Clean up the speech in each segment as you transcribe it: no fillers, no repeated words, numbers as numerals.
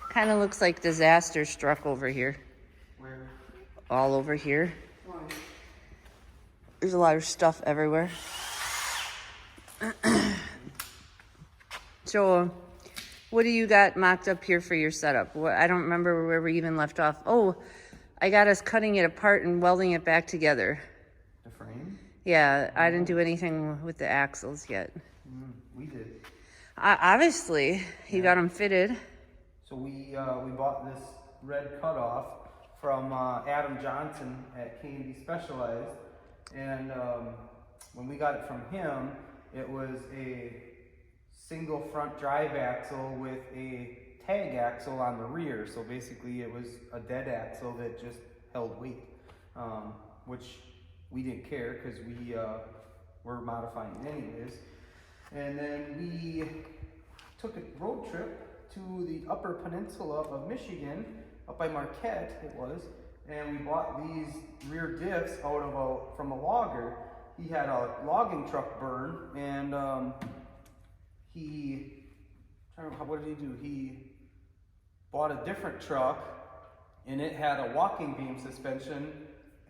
Kind of looks like disaster struck over here. Where? All over here. Why? There's a lot of stuff everywhere. So, what do you got mocked up here for your setup? I don't remember where we even left off. Oh, I got us cutting it apart and welding it back together. The frame? Yeah, I didn't do anything with the axles yet. We did. Obviously, you got them fitted. So we bought this red cutoff from Adam Johnson at K&B Specialized, and when we got it from him, it was a single front drive axle with a tag axle on the rear. So basically it was a dead axle that just held weight, which we didn't care because we were modifying it anyways. And then we took a road trip to the Upper Peninsula of Michigan, up by Marquette it was, and we bought these rear diffs from a logger. He had a logging truck burn, and what did he do? He bought a different truck, and it had a walking beam suspension,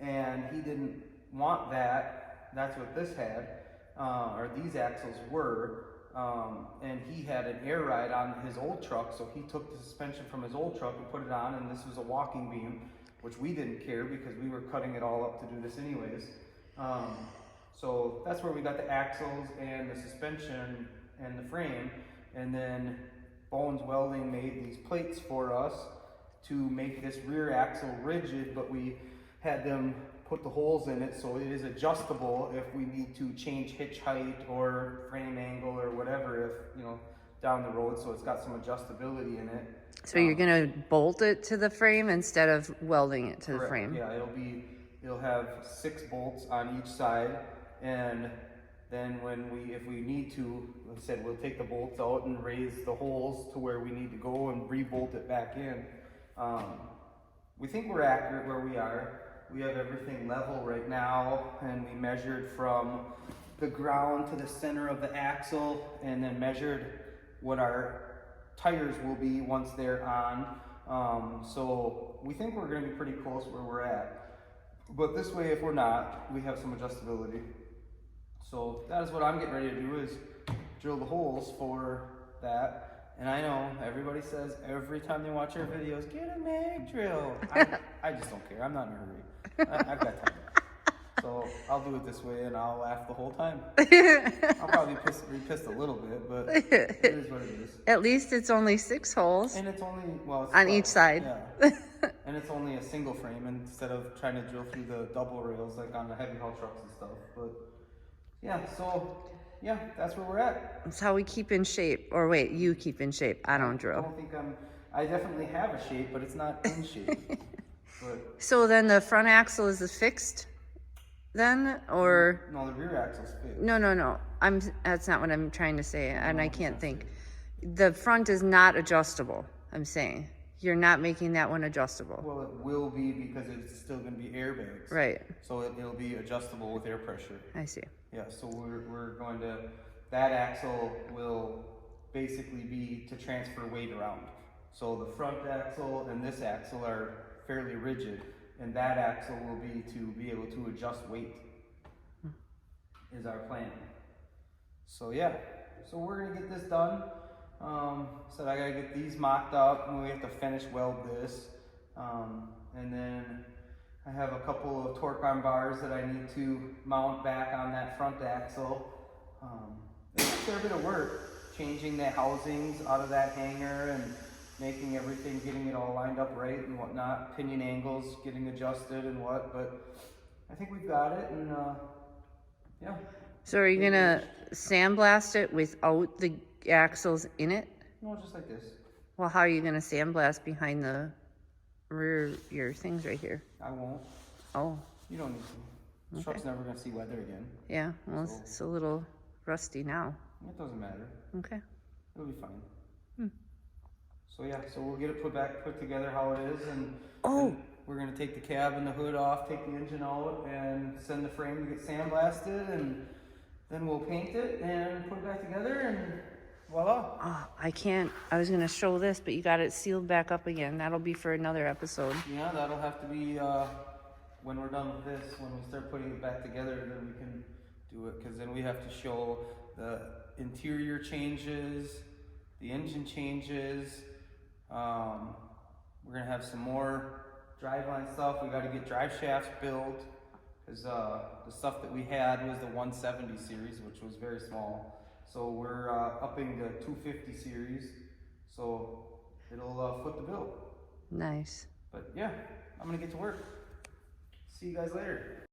and he didn't want that. That's what this had, or these axles were. And he had an air ride on his old truck, so he took the suspension from his old truck and put it on, and this was a walking beam, which we didn't care because we were cutting it all up to do this anyways. So that's where we got the axles and the suspension and the frame, and then Bones Welding made these plates for us to make this rear axle rigid, but we had them put the holes in it so it is adjustable if we need to change hitch height or frame angle or whatever, if down the road, so it's got some adjustability in it. So you're gonna bolt it to the frame instead of welding it to Correct. the frame? Yeah, it'll have 6 bolts on each side, and then if we need to, like I said, we'll take the bolts out and raise the holes to where we need to go and re-bolt it back in. We think we're accurate where we are. We have everything level right now, and we measured from the ground to the center of the axle, and then measured what our tires will be once they're on. So we think we're going to be pretty close where we're at. But this way, if we're not, we have some adjustability. So that is what I'm getting ready to do, is drill the holes for that. And I know everybody says every time they watch our videos, get a mag drill. I just don't care. I'm not in a hurry. I've got time. So I'll do it this way, and I'll laugh the whole time. I'll probably be pissed a little bit, but it is what it is. At least it's only 6 holes. And it's only, it's on each side. Yeah. And it's only a single frame instead of trying to drill through the double rails like on the heavy haul trucks and stuff. But yeah, so yeah, that's where we're at. That's how we keep in shape. Or wait, you keep in shape. I don't drill. I don't think I definitely have a shape, but it's not in shape. But so then the front axle is fixed then, or? No, the rear axle's fixed. No. That's not what I'm trying to say, and I can't think. The front is not adjustable, I'm saying. You're not making that one adjustable. Well, it will be because it's still going to be airbags. Right. So it'll be adjustable with air pressure. I see. Yeah, so we're going to, that axle will basically be to transfer weight around. So the front axle and this axle are fairly rigid, and that axle will be to be able to adjust weight, is our plan. So yeah, so we're gonna get this done. So I gotta get these mocked up, and we have to finish weld this. And then I have a couple of torque arm bars that I need to mount back on that front axle. It's a fair bit of work, changing the housings out of that hanger and making everything, getting it all lined up right and whatnot, pinion angles getting adjusted and what, but I think we've got it, and yeah. So are you gonna sandblast it without the axles in it? No, just like this. Well, how are you gonna sandblast behind the rear, your things right here? I won't. Oh. You don't need to. The truck's never gonna see weather again. Yeah, well, it's a little rusty now. It doesn't matter. Okay. It'll be fine. So yeah, so we'll get it put together how it is, and we're gonna take the cab and the hood off, take the engine out, and send the frame to get sandblasted, and then we'll paint it and put it back together, and voila. I can't, I was gonna show this, but you got it sealed back up again. That'll be for another episode. Yeah, that'll have to be when we're done with this, when we start putting it back together, then we can do it. Because then we have to show the interior changes, the engine changes. We're gonna have some more driveline stuff. We got to get drive shafts built. Because the stuff that we had was the 170 series, which was very small. So we're upping the 250 series, so it'll foot the bill. Nice. But yeah, I'm gonna get to work. See you guys later.